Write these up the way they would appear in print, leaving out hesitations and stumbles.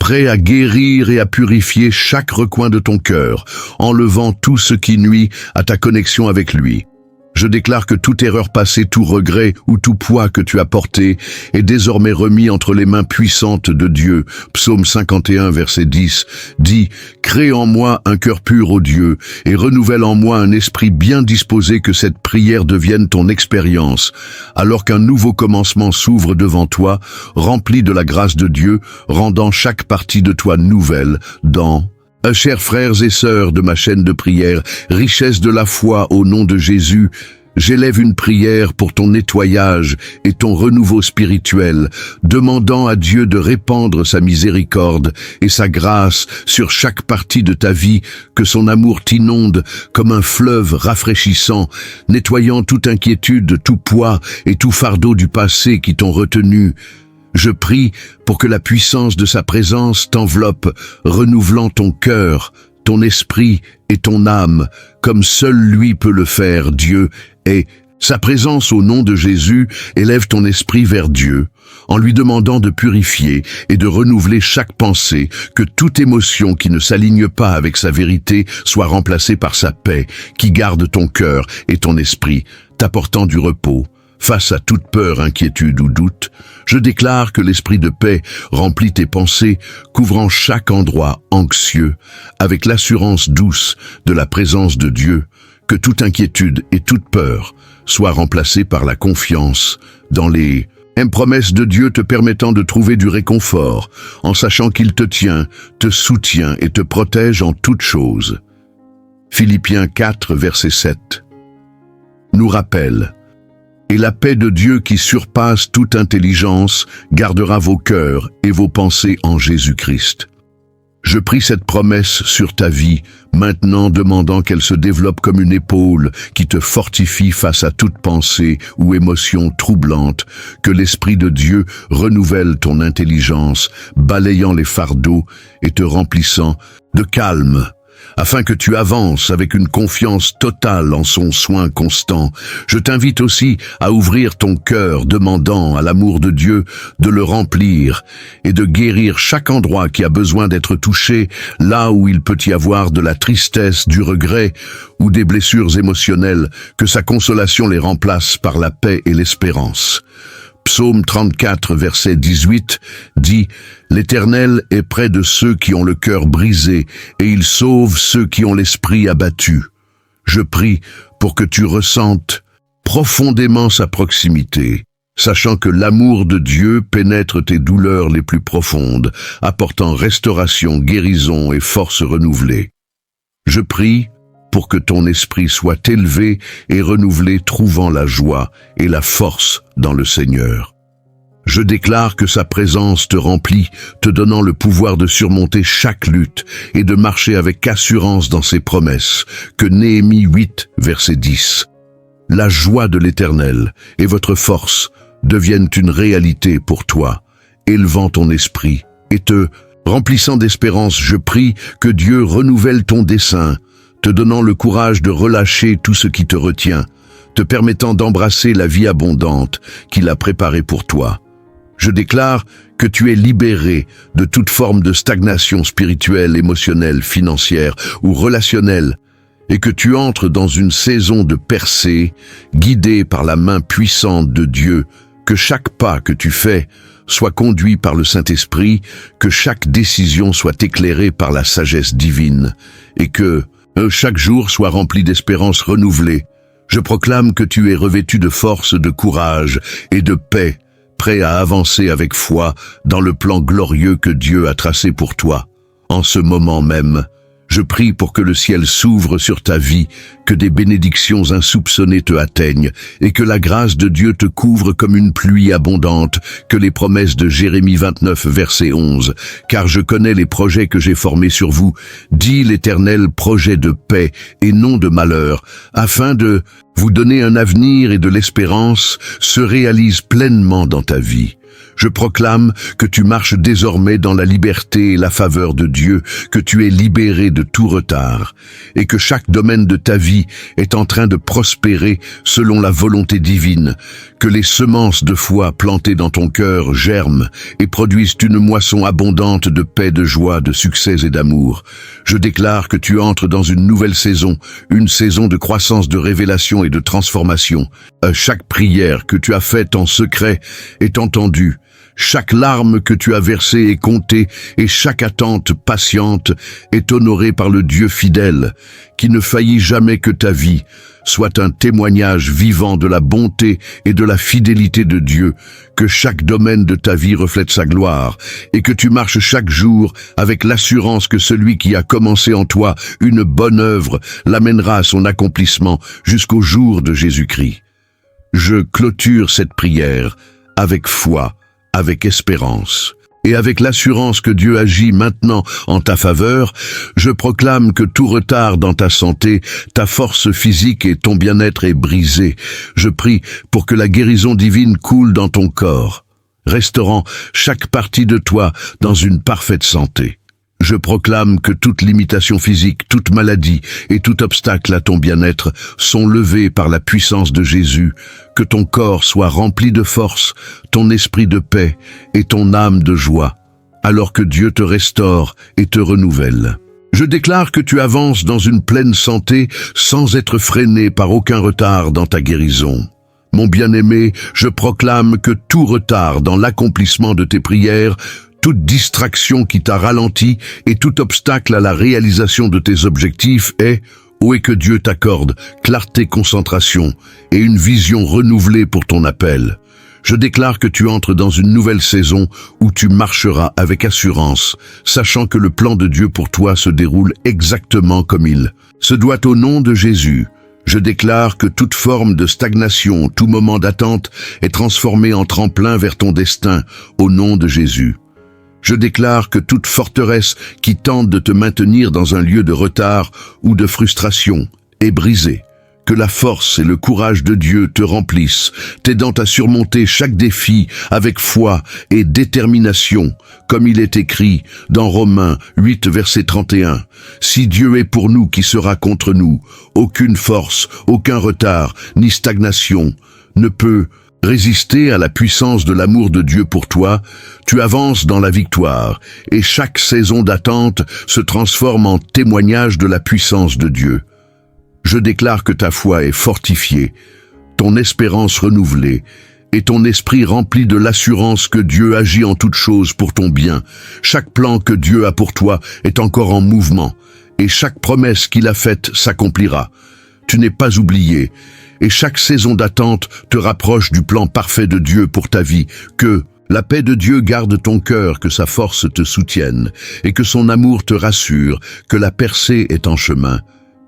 prêt à guérir et à purifier chaque recoin de ton cœur, enlevant tout ce qui nuit à ta connexion avec lui. Je déclare que toute erreur passée, tout regret ou tout poids que tu as porté est désormais remis entre les mains puissantes de Dieu. Psaume 51, verset 10 dit « Crée en moi un cœur pur, ô Dieu, et renouvelle en moi un esprit bien disposé, que cette prière devienne ton expérience. Alors qu'un nouveau commencement s'ouvre devant toi, rempli de la grâce de Dieu, rendant chaque partie de toi nouvelle dans... » Chers frères et sœurs de ma chaîne de prière, richesse de la foi au nom de Jésus, j'élève une prière pour ton nettoyage et ton renouveau spirituel, demandant à Dieu de répandre sa miséricorde et sa grâce sur chaque partie de ta vie, que son amour t'inonde comme un fleuve rafraîchissant, nettoyant toute inquiétude, tout poids et tout fardeau du passé qui t'ont retenu. Je prie pour que la puissance de sa présence t'enveloppe, renouvelant ton cœur, ton esprit et ton âme, comme seul lui peut le faire, Dieu, et sa présence au nom de Jésus élève ton esprit vers Dieu, en lui demandant de purifier et de renouveler chaque pensée, que toute émotion qui ne s'aligne pas avec sa vérité soit remplacée par sa paix, qui garde ton cœur et ton esprit, t'apportant du repos. Face à toute peur, inquiétude ou doute, je déclare que l'esprit de paix remplit tes pensées, couvrant chaque endroit anxieux, avec l'assurance douce de la présence de Dieu, que toute inquiétude et toute peur soient remplacées par la confiance dans les promesses de Dieu, te permettant de trouver du réconfort, en sachant qu'il te tient, te soutient et te protège en toutes choses. Philippiens 4, verset 7 nous rappelle: « Et la paix de Dieu qui surpasse toute intelligence gardera vos cœurs et vos pensées en Jésus-Christ. » Je prie cette promesse sur ta vie, maintenant demandant qu'elle se développe comme une épaule qui te fortifie face à toute pensée ou émotion troublante, que l'Esprit de Dieu renouvelle ton intelligence, balayant les fardeaux et te remplissant de calme, afin que tu avances avec une confiance totale en son soin constant. Je t'invite aussi à ouvrir ton cœur, demandant à l'amour de Dieu de le remplir et de guérir chaque endroit qui a besoin d'être touché, là où il peut y avoir de la tristesse, du regret ou des blessures émotionnelles, que sa consolation les remplace par la paix et l'espérance. Psaume 34, verset 18 dit « L'Éternel est près de ceux qui ont le cœur brisé, et il sauve ceux qui ont l'esprit abattu. » Je prie pour que tu ressentes profondément sa proximité, sachant que l'amour de Dieu pénètre tes douleurs les plus profondes, apportant restauration, guérison et force renouvelée. Je prie pour que ton esprit soit élevé et renouvelé, trouvant la joie et la force dans le Seigneur. Je déclare que sa présence te remplit, te donnant le pouvoir de surmonter chaque lutte et de marcher avec assurance dans ses promesses, que Néhémie 8, verset 10. La joie de l'Éternel et votre force deviennent une réalité pour toi, élevant ton esprit et te remplissant d'espérance. Je prie que Dieu renouvelle ton dessein, te donnant le courage de relâcher tout ce qui te retient, te permettant d'embrasser la vie abondante qu'il a préparée pour toi. Je déclare que tu es libéré de toute forme de stagnation spirituelle, émotionnelle, financière ou relationnelle, et que tu entres dans une saison de percée, guidé par la main puissante de Dieu, que chaque pas que tu fais soit conduit par le Saint-Esprit, que chaque décision soit éclairée par la sagesse divine, et que chaque jour soit rempli d'espérance renouvelée. Je proclame que tu es revêtu de force, de courage et de paix, prêt à avancer avec foi dans le plan glorieux que Dieu a tracé pour toi. En ce moment même, je prie pour que le ciel s'ouvre sur ta vie, que des bénédictions insoupçonnées te atteignent et que la grâce de Dieu te couvre comme une pluie abondante, que les promesses de Jérémie 29, verset 11. « Car je connais les projets que j'ai formés sur vous, dit l'Éternel, projets de paix et non de malheur, afin de vous donner un avenir et de l'espérance se réalise pleinement dans ta vie. Je proclame que tu marches désormais dans la liberté et la faveur de Dieu, que tu es libéré de tout retard, et que chaque domaine de ta vie est en train de prospérer selon la volonté divine, que les semences de foi plantées dans ton cœur germent et produisent une moisson abondante de paix, de joie, de succès et d'amour. Je déclare que tu entres dans une nouvelle saison, une saison de croissance, de révélation et de transformation. Chaque prière que tu as faite en secret est entendue. Chaque larme que tu as versée est comptée et chaque attente patiente est honorée par le Dieu fidèle, qui ne faillit jamais que ta vie soit un témoignage vivant de la bonté et de la fidélité de Dieu, que chaque domaine de ta vie reflète sa gloire et que tu marches chaque jour avec l'assurance que celui qui a commencé en toi une bonne œuvre l'amènera à son accomplissement jusqu'au jour de Jésus-Christ. Je clôture cette prière avec foi, avec espérance. Et avec l'assurance que Dieu agit maintenant en ta faveur, je proclame que tout retard dans ta santé, ta force physique et ton bien-être est brisé. Je prie pour que la guérison divine coule dans ton corps, restaurant chaque partie de toi dans une parfaite santé. Je proclame que toute limitation physique, toute maladie et tout obstacle à ton bien-être sont levés par la puissance de Jésus, que ton corps soit rempli de force, ton esprit de paix et ton âme de joie, alors que Dieu te restaure et te renouvelle. Je déclare que tu avances dans une pleine santé sans être freiné par aucun retard dans ta guérison. Mon bien-aimé, je proclame que tout retard dans l'accomplissement de tes prières, toute distraction qui t'a ralenti et tout obstacle à la réalisation de tes objectifs est, et que Dieu t'accorde clarté, concentration et une vision renouvelée pour ton appel. Je déclare que tu entres dans une nouvelle saison où tu marcheras avec assurance, sachant que le plan de Dieu pour toi se déroule exactement comme il se doit au nom de Jésus. Je déclare que toute forme de stagnation, tout moment d'attente est transformé en tremplin vers ton destin au nom de Jésus. Je déclare que toute forteresse qui tente de te maintenir dans un lieu de retard ou de frustration est brisée. Que la force et le courage de Dieu te remplissent, t'aidant à surmonter chaque défi avec foi et détermination, comme il est écrit dans Romains 8, verset 31. Si Dieu est pour nous, qui sera contre nous? Aucune force, aucun retard, ni stagnation ne peut résister à la puissance de l'amour de Dieu pour toi. Tu avances dans la victoire, et chaque saison d'attente se transforme en témoignage de la puissance de Dieu. Je déclare que ta foi est fortifiée, ton espérance renouvelée, et ton esprit rempli de l'assurance que Dieu agit en toutes choses pour ton bien. Chaque plan que Dieu a pour toi est encore en mouvement, et chaque promesse qu'il a faite s'accomplira. Tu n'es pas oublié, et chaque saison d'attente te rapproche du plan parfait de Dieu pour ta vie. Que la paix de Dieu garde ton cœur, que sa force te soutienne, et que son amour te rassure, que la percée est en chemin.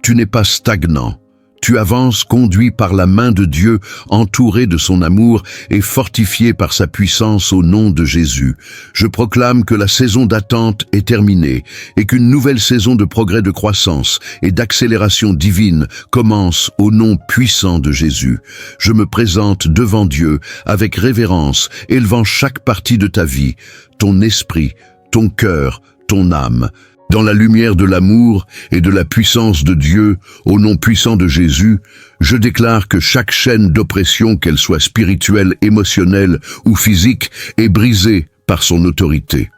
Tu n'es pas stagnant. Tu avances conduit par la main de Dieu, entouré de son amour et fortifié par sa puissance au nom de Jésus. Je proclame que la saison d'attente est terminée et qu'une nouvelle saison de progrès, de croissance et d'accélération divine commence au nom puissant de Jésus. Je me présente devant Dieu avec révérence, élevant chaque partie de ta vie, ton esprit, ton cœur, ton âme, dans la lumière de l'amour et de la puissance de Dieu, au nom puissant de Jésus. Je déclare que chaque chaîne d'oppression, qu'elle soit spirituelle, émotionnelle ou physique, est brisée par son autorité.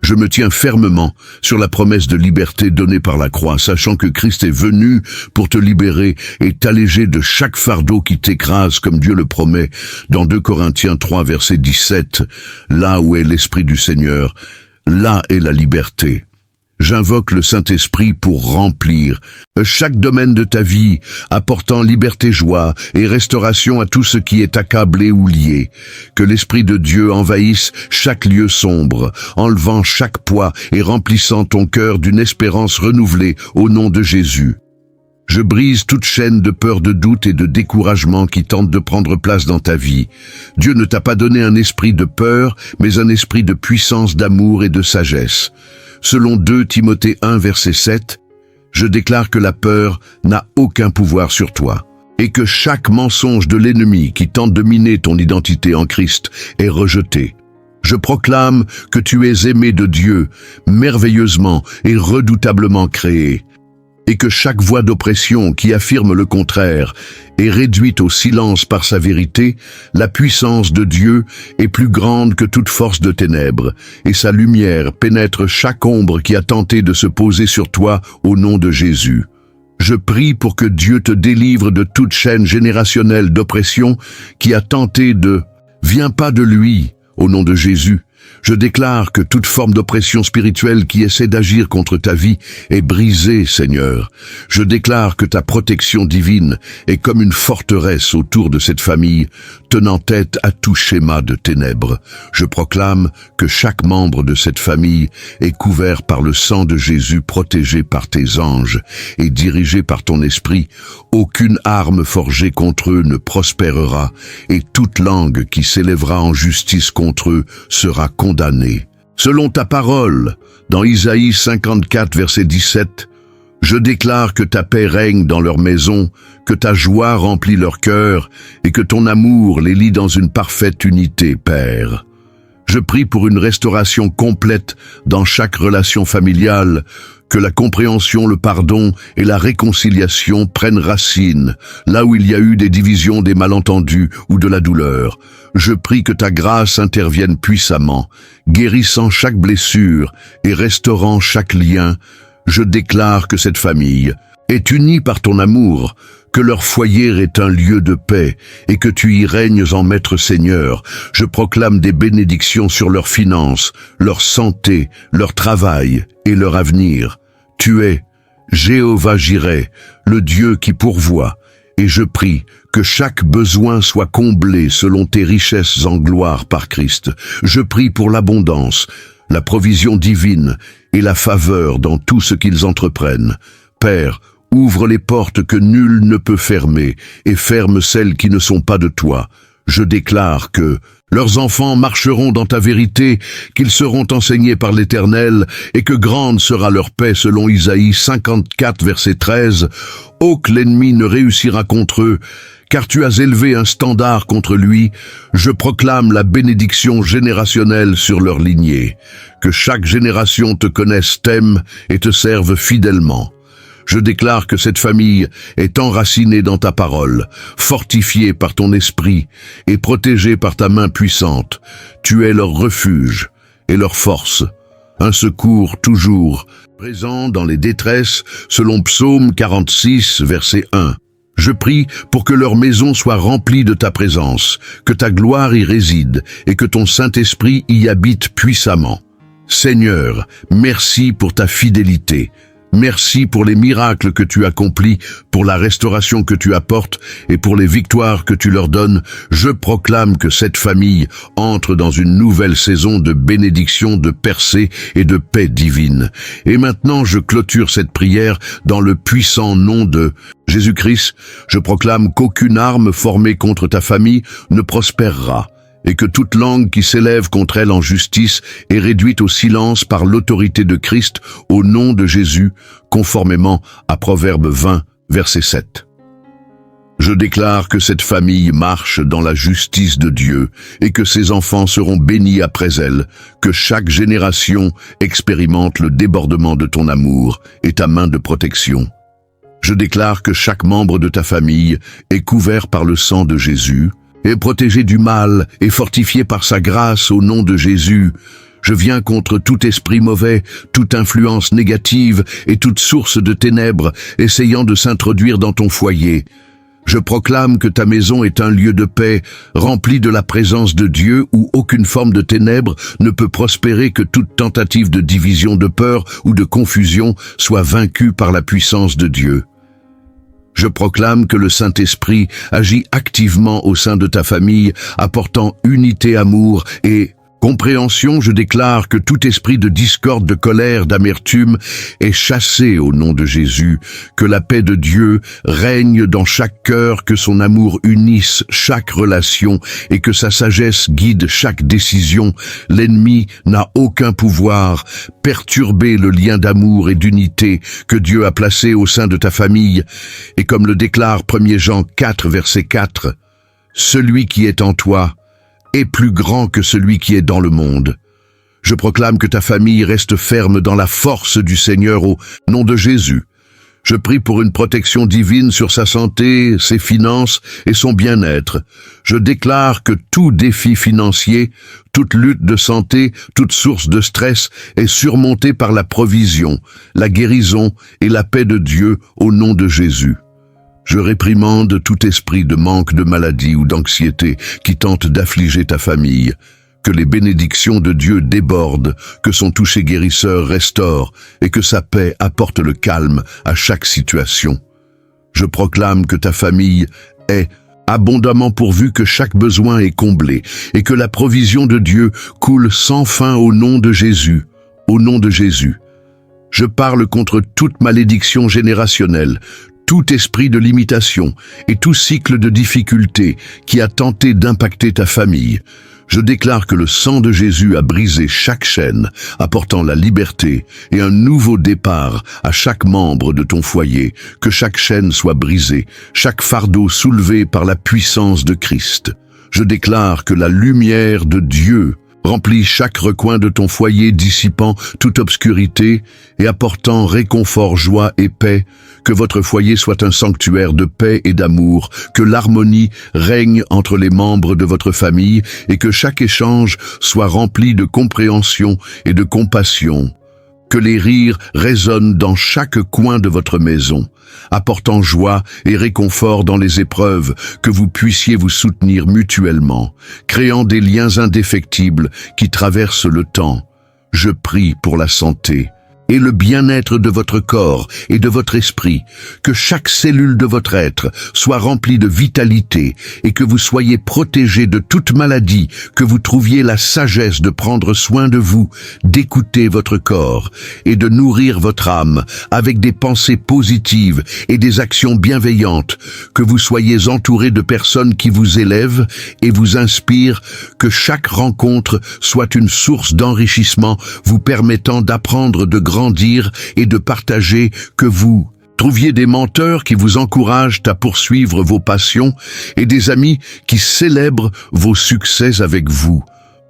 Je me tiens fermement sur la promesse de liberté donnée par la croix, sachant que Christ est venu pour te libérer et t'alléger de chaque fardeau qui t'écrase, comme Dieu le promet dans 2 Corinthiens 3, verset 17. Là où est l'Esprit du Seigneur, là est la liberté. J'invoque le Saint-Esprit pour remplir chaque domaine de ta vie, apportant liberté, joie et restauration à tout ce qui est accablé ou lié. Que l'Esprit de Dieu envahisse chaque lieu sombre, enlevant chaque poids et remplissant ton cœur d'une espérance renouvelée au nom de Jésus. Je brise toute chaîne de peur, de doute et de découragement qui tente de prendre place dans ta vie. Dieu ne t'a pas donné un esprit de peur, mais un esprit de puissance, d'amour et de sagesse. Selon 2 Timothée 1, verset 7, je déclare que la peur n'a aucun pouvoir sur toi, et que chaque mensonge de l'ennemi qui tente de miner ton identité en Christ est rejeté. Je proclame que tu es aimé de Dieu, merveilleusement et redoutablement créé, et que chaque voix d'oppression qui affirme le contraire est réduite au silence par sa vérité. La puissance de Dieu est plus grande que toute force de ténèbres, et sa lumière pénètre chaque ombre qui a tenté de se poser sur toi au nom de Jésus. Je prie pour que Dieu te délivre de toute chaîne générationnelle d'oppression qui a tenté de... Viens pas de lui, au nom de Jésus. Je déclare que toute forme d'oppression spirituelle qui essaie d'agir contre ta vie est brisée, Seigneur. Je déclare que ta protection divine est comme une forteresse autour de cette famille, tenant tête à tout schéma de ténèbres. Je proclame que chaque membre de cette famille est couvert par le sang de Jésus, protégé par tes anges et dirigé par ton esprit. Aucune arme forgée contre eux ne prospérera, et toute langue qui s'élèvera en justice contre eux sera condamné. Selon ta parole, dans Isaïe 54, verset 17, « Je déclare que ta paix règne dans leur maison, que ta joie remplit leur cœur, et que ton amour les lie dans une parfaite unité, Père. » Je prie pour une restauration complète dans chaque relation familiale, que la compréhension, le pardon et la réconciliation prennent racine, là où il y a eu des divisions, des malentendus ou de la douleur. Je prie que ta grâce intervienne puissamment, guérissant chaque blessure et restaurant chaque lien. Je déclare que cette famille est unie par ton amour, que leur foyer est un lieu de paix et que tu y règnes en Maître Seigneur. Je proclame des bénédictions sur leurs finances, leur santé, leur travail et leur avenir. Tu es Jéhovah Jireh, le Dieu qui pourvoit, et je prie que chaque besoin soit comblé selon tes richesses en gloire par Christ. Je prie pour l'abondance, la provision divine et la faveur dans tout ce qu'ils entreprennent. Père, ouvre les portes que nul ne peut fermer et ferme celles qui ne sont pas de toi. Je déclare que leurs enfants marcheront dans ta vérité, qu'ils seront enseignés par l'Éternel et que grande sera leur paix selon Isaïe 54, verset 13. « Oh, que l'ennemi ne réussira contre eux, car tu as élevé un standard contre lui. Je proclame la bénédiction générationnelle sur leur lignée. Que chaque génération te connaisse, t'aime et te serve fidèlement. Je déclare que cette famille est enracinée dans ta parole, fortifiée par ton esprit et protégée par ta main puissante. Tu es leur refuge et leur force, un secours toujours présent dans les détresses, selon Psaume 46, verset 1. Je prie pour que leur maison soit remplie de ta présence, que ta gloire y réside et que ton Saint-Esprit y habite puissamment. Seigneur, merci pour ta fidélité. Merci pour les miracles que tu accomplis, pour la restauration que tu apportes et pour les victoires que tu leur donnes. Je proclame que cette famille entre dans une nouvelle saison de bénédiction, de percée et de paix divine. Et maintenant, je clôture cette prière dans le puissant nom de Jésus-Christ. Je proclame qu'aucune arme formée contre ta famille ne prospérera, et que toute langue qui s'élève contre elle en justice est réduite au silence par l'autorité de Christ au nom de Jésus, conformément à Proverbe 20, verset 7. Je déclare que cette famille marche dans la justice de Dieu et que ses enfants seront bénis après elle, que chaque génération expérimente le débordement de ton amour et ta main de protection. Je déclare que chaque membre de ta famille est couvert par le sang de Jésus, est protégé du mal et fortifié par sa grâce au nom de Jésus. Je viens contre tout esprit mauvais, toute influence négative et toute source de ténèbres essayant de s'introduire dans ton foyer. Je proclame que ta maison est un lieu de paix, rempli de la présence de Dieu, où aucune forme de ténèbres ne peut prospérer, que toute tentative de division, de peur ou de confusion soit vaincue par la puissance de Dieu. Je proclame que le Saint-Esprit agit activement au sein de ta famille, apportant unité, amour et compréhension. Je déclare que tout esprit de discorde, de colère, d'amertume est chassé au nom de Jésus, que la paix de Dieu règne dans chaque cœur, que son amour unisse chaque relation et que sa sagesse guide chaque décision. L'ennemi n'a aucun pouvoir perturber le lien d'amour et d'unité que Dieu a placé au sein de ta famille. Et comme le déclare 1 Jean 4, verset 4, « Celui qui est en toi est plus grand que celui qui est dans le monde. Je proclame que ta famille reste ferme dans la force du Seigneur au nom de Jésus. Je prie pour une protection divine sur sa santé, ses finances et son bien-être. Je déclare que tout défi financier, toute lutte de santé, toute source de stress est surmontée par la provision, la guérison et la paix de Dieu au nom de Jésus. Je réprimande tout esprit de manque, de maladie ou d'anxiété qui tente d'affliger ta famille. Que les bénédictions de Dieu débordent, que son toucher guérisseur restaure et que sa paix apporte le calme à chaque situation. Je proclame que ta famille est abondamment pourvue, que chaque besoin est comblé et que la provision de Dieu coule sans fin au nom de Jésus. Au nom de Jésus. Je parle contre toute malédiction générationnelle, tout esprit de limitation et tout cycle de difficulté qui a tenté d'impacter ta famille. Je déclare que le sang de Jésus a brisé chaque chaîne, apportant la liberté et un nouveau départ à chaque membre de ton foyer, que chaque chaîne soit brisée, chaque fardeau soulevé par la puissance de Christ. Je déclare que la lumière de Dieu remplit chaque recoin de ton foyer, dissipant toute obscurité et apportant réconfort, joie et paix. Que votre foyer soit un sanctuaire de paix et d'amour, que l'harmonie règne entre les membres de votre famille et que chaque échange soit rempli de compréhension et de compassion. Que les rires résonnent dans chaque coin de votre maison, apportant joie et réconfort dans les épreuves, que vous puissiez vous soutenir mutuellement, créant des liens indéfectibles qui traversent le temps. Je prie pour la santé et le bien-être de votre corps et de votre esprit, que chaque cellule de votre être soit remplie de vitalité et que vous soyez protégés de toute maladie, que vous trouviez la sagesse de prendre soin de vous, d'écouter votre corps et de nourrir votre âme avec des pensées positives et des actions bienveillantes, que vous soyez entourés de personnes qui vous élèvent et vous inspirent, que chaque rencontre soit une source d'enrichissement vous permettant d'apprendre, de grandir et de partager, que vous trouviez des menteurs qui vous encouragent à poursuivre vos passions et des amis qui célèbrent vos succès avec vous.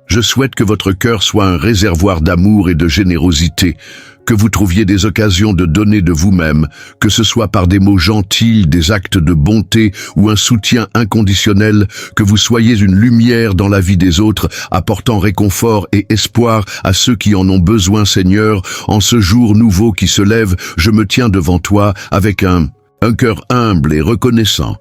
Je souhaite que votre cœur soit un réservoir d'amour et de générosité, que vous trouviez des occasions de donner de vous-même, que ce soit par des mots gentils, des actes de bonté ou un soutien inconditionnel, que vous soyez une lumière dans la vie des autres, apportant réconfort et espoir à ceux qui en ont besoin, Seigneur. En ce jour nouveau qui se lève, je me tiens devant toi avec un cœur humble et reconnaissant.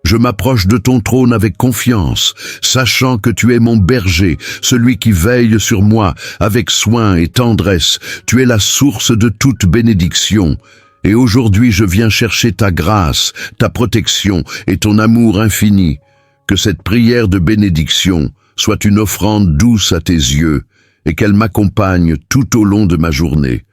Je m'approche de ton trône avec confiance, sachant que tu es mon berger, celui qui veille sur moi avec soin et tendresse. Tu es la source de toute bénédiction. Et aujourd'hui je viens chercher ta grâce, ta protection et ton amour infini. Que cette prière de bénédiction soit une offrande douce à tes yeux et qu'elle m'accompagne tout au long de ma journée.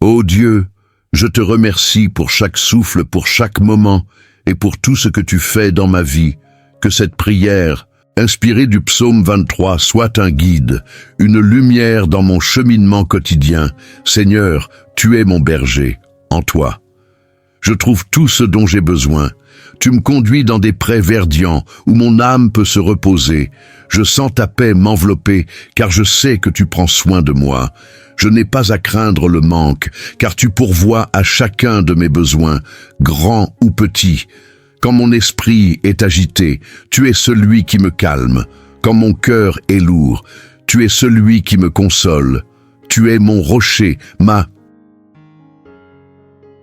Ô Dieu, je te remercie pour chaque souffle, pour chaque moment, et pour tout ce que tu fais dans ma vie. Que cette prière, inspirée du psaume 23, soit un guide, une lumière dans mon cheminement quotidien. Seigneur, tu es mon berger, en toi je trouve tout ce dont j'ai besoin. Tu me conduis dans des prés verdants où mon âme peut se reposer. Je sens ta paix m'envelopper, car je sais que tu prends soin de moi. Je n'ai pas à craindre le manque, car tu pourvois à chacun de mes besoins, grands ou petits. Quand mon esprit est agité, tu es celui qui me calme. Quand mon cœur est lourd, tu es celui qui me console. Tu es mon rocher,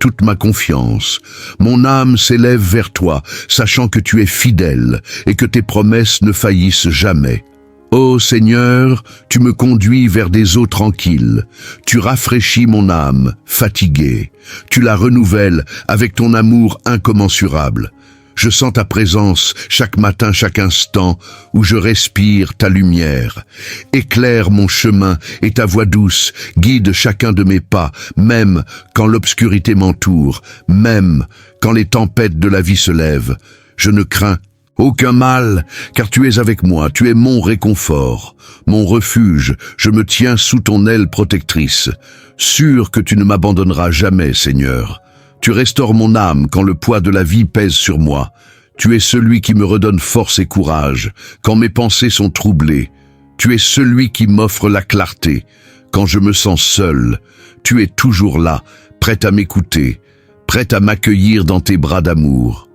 toute ma confiance. Mon âme s'élève vers toi, sachant que tu es fidèle et que tes promesses ne faillissent jamais. Ô Seigneur, tu me conduis vers des eaux tranquilles. Tu rafraîchis mon âme, fatiguée. Tu la renouvelles avec ton amour incommensurable. Je sens ta présence chaque matin, chaque instant où je respire ta lumière. Éclaire mon chemin et ta voix douce guide chacun de mes pas, même quand l'obscurité m'entoure, même quand les tempêtes de la vie se lèvent. Je ne crains aucun mal, car tu es avec moi, tu es mon réconfort, mon refuge, je me tiens sous ton aile protectrice, sûr que tu ne m'abandonneras jamais, Seigneur. Tu restaures mon âme quand le poids de la vie pèse sur moi. Tu es celui qui me redonne force et courage quand mes pensées sont troublées. Tu es celui qui m'offre la clarté quand je me sens seul. Tu es toujours là, prêt à m'écouter, prêt à m'accueillir dans tes bras d'amour.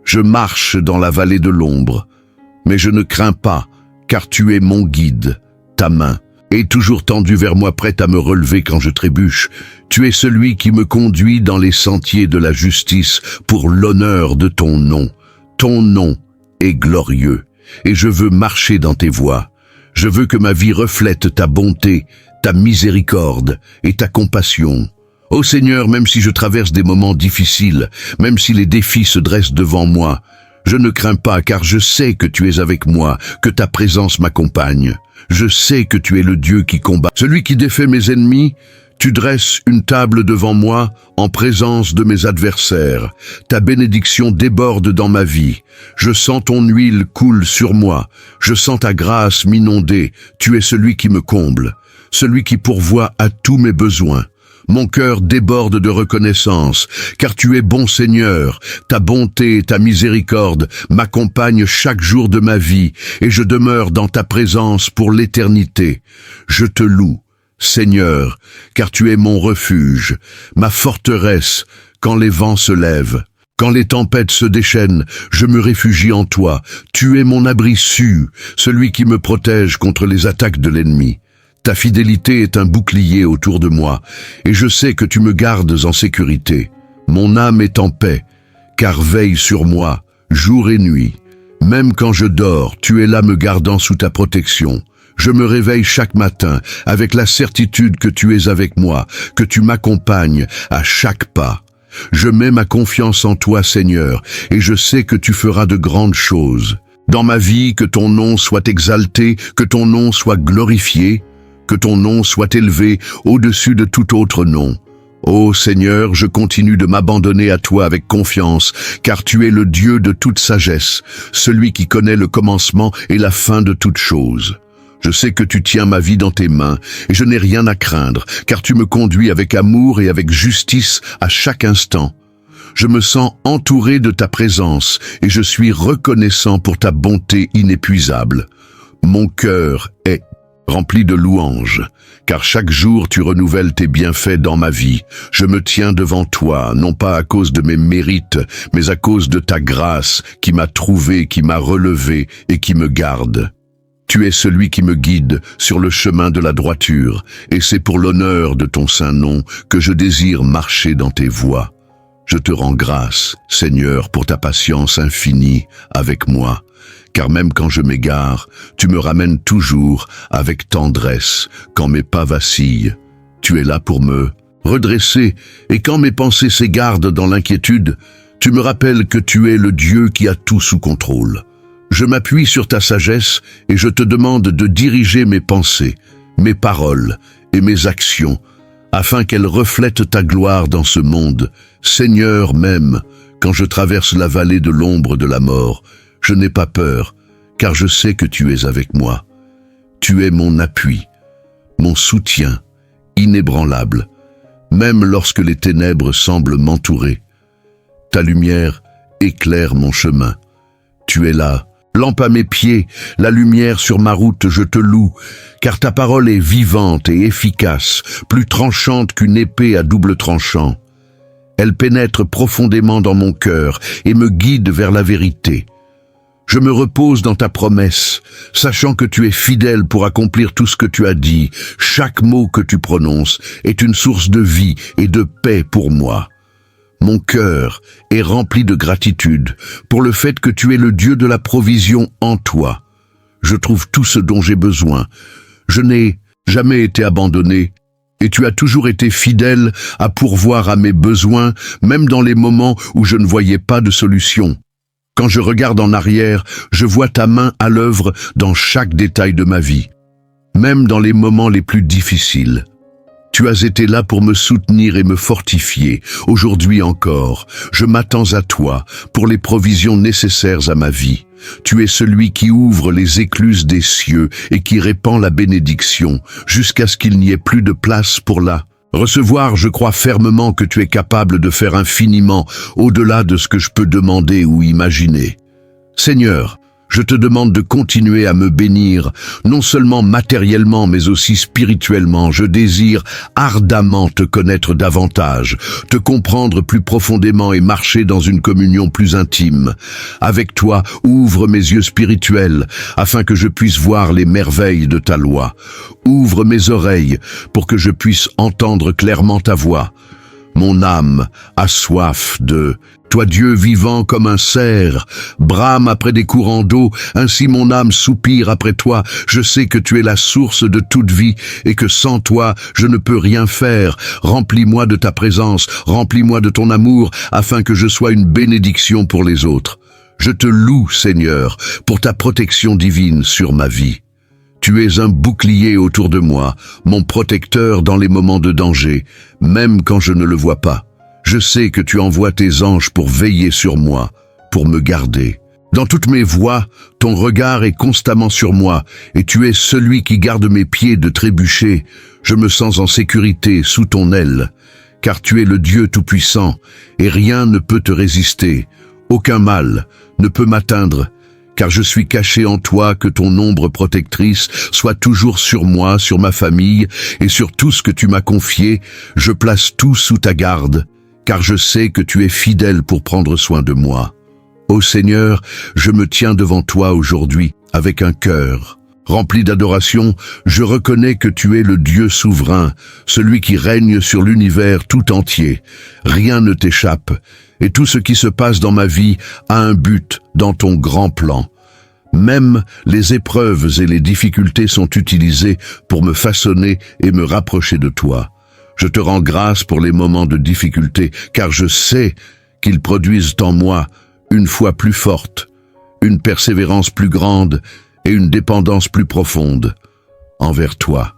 Je marche dans la vallée de l'ombre, mais je ne crains pas, car tu es mon guide. Ta main est toujours tendue vers moi, prête à me relever quand je trébuche. Tu es celui qui me conduit dans les sentiers de la justice pour l'honneur de ton nom. Ton nom est glorieux, et je veux marcher dans tes voies. Je veux que ma vie reflète ta bonté, ta miséricorde et ta compassion. Ô Seigneur, même si je traverse des moments difficiles, même si les défis se dressent devant moi, je ne crains pas, car je sais que tu es avec moi, que ta présence m'accompagne. Je sais que tu es le Dieu qui combat. Celui qui défait mes ennemis, tu dresses une table devant moi en présence de mes adversaires. Ta bénédiction déborde dans ma vie. Je sens ton huile coule sur moi. Je sens ta grâce m'inonder. Tu es celui qui me comble, celui qui pourvoit à tous mes besoins. Mon cœur déborde de reconnaissance, car tu es bon Seigneur. Ta bonté et ta miséricorde m'accompagnent chaque jour de ma vie, et je demeure dans ta présence pour l'éternité. Je te loue, Seigneur, car tu es mon refuge, ma forteresse quand les vents se lèvent. Quand les tempêtes se déchaînent, je me réfugie en toi. Tu es mon abri sûr, celui qui me protège contre les attaques de l'ennemi. Ta fidélité est un bouclier autour de moi, et je sais que tu me gardes en sécurité. Mon âme est en paix, car veille sur moi, jour et nuit. Même quand je dors, tu es là me gardant sous ta protection. Je me réveille chaque matin avec la certitude que tu es avec moi, que tu m'accompagnes à chaque pas. Je mets ma confiance en toi, Seigneur, et je sais que tu feras de grandes choses. Dans ma vie, que ton nom soit exalté, que ton nom soit glorifié, que ton nom soit élevé au-dessus de tout autre nom. Ô Seigneur, je continue de m'abandonner à toi avec confiance, car tu es le Dieu de toute sagesse, celui qui connaît le commencement et la fin de toutes choses. Je sais que tu tiens ma vie dans tes mains, et je n'ai rien à craindre, car tu me conduis avec amour et avec justice à chaque instant. Je me sens entouré de ta présence, et je suis reconnaissant pour ta bonté inépuisable. Mon cœur est rempli de louanges, car chaque jour tu renouvelles tes bienfaits dans ma vie. Je me tiens devant toi, non pas à cause de mes mérites, mais à cause de ta grâce qui m'a trouvé, qui m'a relevé et qui me garde. Tu es celui qui me guide sur le chemin de la droiture, et c'est pour l'honneur de ton saint nom que je désire marcher dans tes voies. Je te rends grâce, Seigneur, pour ta patience infinie avec moi, car même quand je m'égare, tu me ramènes toujours avec tendresse quand mes pas vacillent. Tu es là pour me redresser, et quand mes pensées s'égarent dans l'inquiétude, tu me rappelles que tu es le Dieu qui a tout sous contrôle. Je m'appuie sur ta sagesse et je te demande de diriger mes pensées, mes paroles et mes actions, afin qu'elles reflètent ta gloire dans ce monde. Seigneur, même quand je traverse la vallée de l'ombre de la mort, je n'ai pas peur, car je sais que tu es avec moi. Tu es mon appui, mon soutien, inébranlable, même lorsque les ténèbres semblent m'entourer. Ta lumière éclaire mon chemin. Tu es là, lampe à mes pieds, la lumière sur ma route, je te loue, car ta parole est vivante et efficace, plus tranchante qu'une épée à double tranchant. Elle pénètre profondément dans mon cœur et me guide vers la vérité. Je me repose dans ta promesse, sachant que tu es fidèle pour accomplir tout ce que tu as dit. Chaque mot que tu prononces est une source de vie et de paix pour moi. Mon cœur est rempli de gratitude pour le fait que tu es le Dieu de la provision en toi. Je trouve tout ce dont j'ai besoin. Je n'ai jamais été abandonné, et tu as toujours été fidèle à pourvoir à mes besoins, même dans les moments où je ne voyais pas de solution. Quand je regarde en arrière, je vois ta main à l'œuvre dans chaque détail de ma vie, même dans les moments les plus difficiles. Tu as été là pour me soutenir et me fortifier. Aujourd'hui encore, je m'attends à toi pour les provisions nécessaires à ma vie. Tu es celui qui ouvre les écluses des cieux et qui répand la bénédiction jusqu'à ce qu'il n'y ait plus de place pour la recevoir. Je crois fermement que tu es capable de faire infiniment au-delà de ce que je peux demander ou imaginer. Seigneur, je te demande de continuer à me bénir, non seulement matériellement, mais aussi spirituellement. Je désire ardemment te connaître davantage, te comprendre plus profondément et marcher dans une communion plus intime. Avec toi, ouvre mes yeux spirituels, afin que je puisse voir les merveilles de ta loi. Ouvre mes oreilles, pour que je puisse entendre clairement ta voix. Mon âme a soif de toi, Dieu vivant comme un cerf, brame après des courants d'eau, ainsi mon âme soupire après toi. Je sais que tu es la source de toute vie et que sans toi, je ne peux rien faire. Remplis-moi de ta présence, remplis-moi de ton amour, afin que je sois une bénédiction pour les autres. Je te loue, Seigneur, pour ta protection divine sur ma vie. Tu es un bouclier autour de moi, mon protecteur dans les moments de danger, même quand je ne le vois pas. Je sais que tu envoies tes anges pour veiller sur moi, pour me garder. Dans toutes mes voies, ton regard est constamment sur moi, et tu es celui qui garde mes pieds de trébucher. Je me sens en sécurité sous ton aile, car tu es le Dieu Tout-Puissant, et rien ne peut te résister. Aucun mal ne peut m'atteindre, car je suis caché en toi. Que ton ombre protectrice soit toujours sur moi, sur ma famille, et sur tout ce que tu m'as confié. Je place tout sous ta garde, car je sais que tu es fidèle pour prendre soin de moi. Ô Seigneur, je me tiens devant toi aujourd'hui avec un cœur rempli d'adoration. Je reconnais que tu es le Dieu souverain, celui qui règne sur l'univers tout entier. Rien ne t'échappe, et tout ce qui se passe dans ma vie a un but dans ton grand plan. Même les épreuves et les difficultés sont utilisées pour me façonner et me rapprocher de toi. Je te rends grâce pour les moments de difficulté, car je sais qu'ils produisent en moi une foi plus forte, une persévérance plus grande et une dépendance plus profonde envers toi.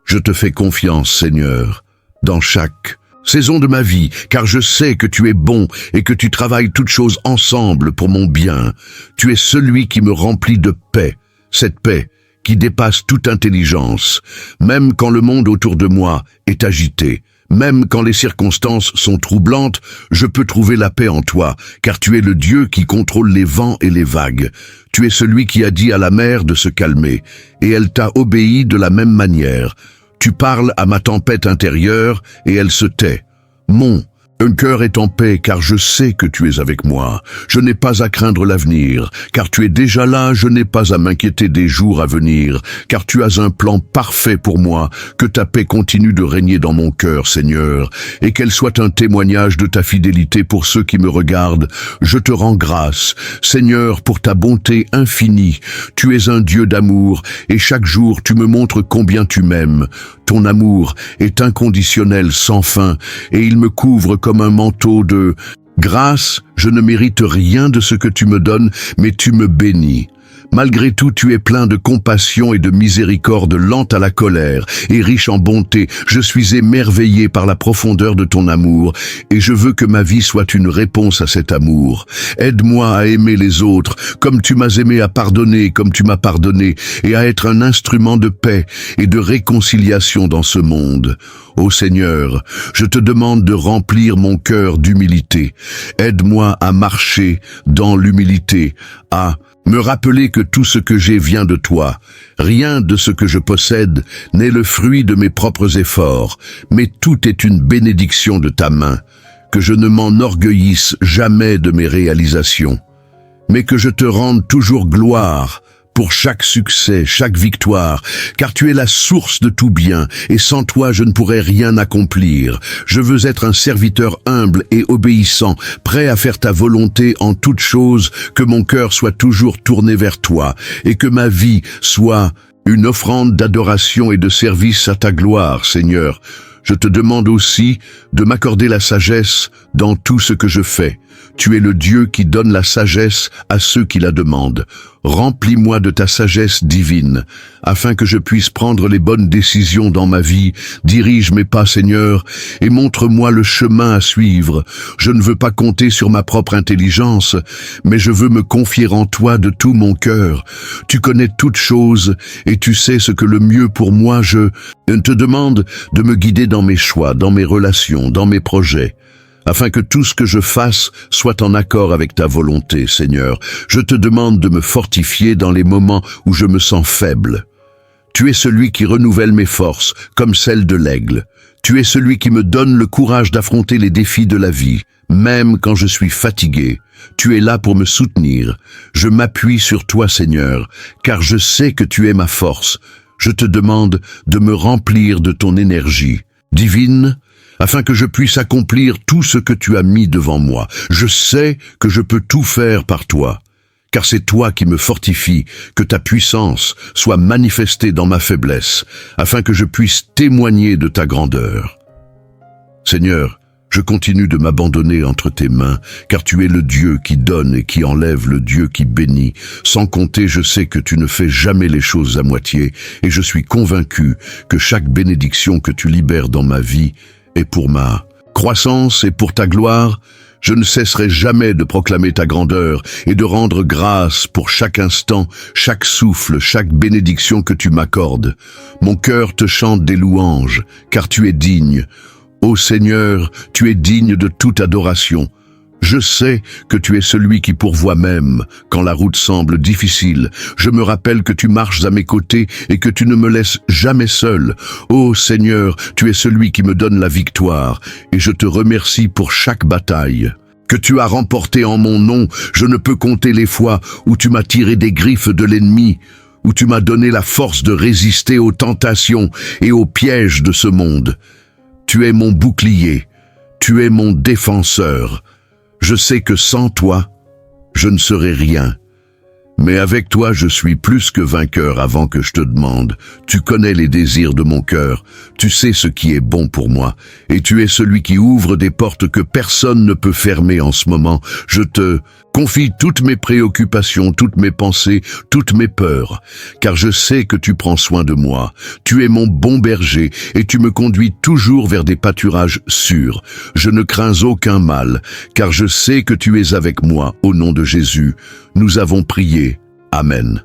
Je te fais confiance, Seigneur, dans chaque saison de ma vie, car je sais que tu es bon et que tu travailles toutes choses ensemble pour mon bien. Tu es celui qui me remplit de paix, cette paix qui dépasse toute intelligence, même quand le monde autour de moi est agité. Même quand les circonstances sont troublantes, je peux trouver la paix en toi, car tu es le Dieu qui contrôle les vents et les vagues. Tu es celui qui a dit à la mer de se calmer, et elle t'a obéi de la même manière. Tu parles à ma tempête intérieure, et elle se tait. Mon cœur est en paix, car je sais que tu es avec moi. Je n'ai pas à craindre l'avenir, car tu es déjà là. Je n'ai pas à m'inquiéter des jours à venir, car tu as un plan parfait pour moi. Que ta paix continue de régner dans mon cœur, Seigneur, et qu'elle soit un témoignage de ta fidélité pour ceux qui me regardent. Je te rends grâce, Seigneur, pour ta bonté infinie. Tu es un Dieu d'amour, et chaque jour tu me montres combien tu m'aimes. Ton amour est inconditionnel, sans fin, et il me couvre comme un manteau de grâce. Je ne mérite rien de ce que tu me donnes, mais tu me bénis. Malgré tout, tu es plein de compassion et de miséricorde, lent à la colère et riche en bonté. Je suis émerveillé par la profondeur de ton amour, et je veux que ma vie soit une réponse à cet amour. Aide-moi à aimer les autres, comme tu m'as aimé, à pardonner comme tu m'as pardonné, et à être un instrument de paix et de réconciliation dans ce monde. Ô Seigneur, je te demande de remplir mon cœur d'humilité. Aide-moi à marcher dans l'humilité, à me rappeler que tout ce que j'ai vient de toi. Rien de ce que je possède n'est le fruit de mes propres efforts, mais tout est une bénédiction de ta main. Que je ne m'enorgueillisse jamais de mes réalisations, mais que je te rende toujours gloire pour chaque succès, chaque victoire, car tu es la source de tout bien, et sans toi je ne pourrais rien accomplir. Je veux être un serviteur humble et obéissant, prêt à faire ta volonté en toutes choses, que mon cœur soit toujours tourné vers toi, et que ma vie soit une offrande d'adoration et de service à ta gloire, Seigneur. Je te demande aussi de m'accorder la sagesse dans tout ce que je fais. Tu es le Dieu qui donne la sagesse à ceux qui la demandent. Remplis-moi de ta sagesse divine, afin que je puisse prendre les bonnes décisions dans ma vie. Dirige mes pas, Seigneur, et montre-moi le chemin à suivre. Je ne veux pas compter sur ma propre intelligence, mais je veux me confier en toi de tout mon cœur. Tu connais toutes choses, et tu sais ce que le mieux pour moi. Je te demande de me guider dans mes choix, dans mes relations, dans mes projets, afin que tout ce que je fasse soit en accord avec ta volonté, Seigneur. Je te demande de me fortifier dans les moments où je me sens faible. Tu es celui qui renouvelle mes forces, comme celles de l'aigle. Tu es celui qui me donne le courage d'affronter les défis de la vie, même quand je suis fatigué. Tu es là pour me soutenir. Je m'appuie sur toi, Seigneur, car je sais que tu es ma force. Je te demande de me remplir de ton énergie divine, afin que je puisse accomplir tout ce que tu as mis devant moi. Je sais que je peux tout faire par toi, car c'est toi qui me fortifie, que ta puissance soit manifestée dans ma faiblesse, afin que je puisse témoigner de ta grandeur. Seigneur, je continue de m'abandonner entre tes mains, car tu es le Dieu qui donne et qui enlève, le Dieu qui bénit. Sans compter, je sais que tu ne fais jamais les choses à moitié, et je suis convaincu que chaque bénédiction que tu libères dans ma vie est pour ma croissance et pour ta gloire. Je ne cesserai jamais de proclamer ta grandeur et de rendre grâce pour chaque instant, chaque souffle, chaque bénédiction que tu m'accordes. Mon cœur te chante des louanges, car tu es digne. Ô Seigneur, tu es digne de toute adoration. Je sais que tu es celui qui pourvoit même quand la route semble difficile. Je me rappelle que tu marches à mes côtés et que tu ne me laisses jamais seul. Ô Seigneur, tu es celui qui me donne la victoire et je te remercie pour chaque bataille que tu as remportée en mon nom. Je ne peux compter les fois où tu m'as tiré des griffes de l'ennemi, où tu m'as donné la force de résister aux tentations et aux pièges de ce monde. Tu es mon bouclier, tu es mon défenseur. Je sais que sans toi, je ne serai rien. Mais avec toi, je suis plus que vainqueur avant que je te demande. Tu connais les désirs de mon cœur, tu sais ce qui est bon pour moi, et tu es celui qui ouvre des portes que personne ne peut fermer en ce moment. Je te confie toutes mes préoccupations, toutes mes pensées, toutes mes peurs, car je sais que tu prends soin de moi. Tu es mon bon berger, et tu me conduis toujours vers des pâturages sûrs. Je ne crains aucun mal, car je sais que tu es avec moi, au nom de Jésus. Nous avons prié. Amen.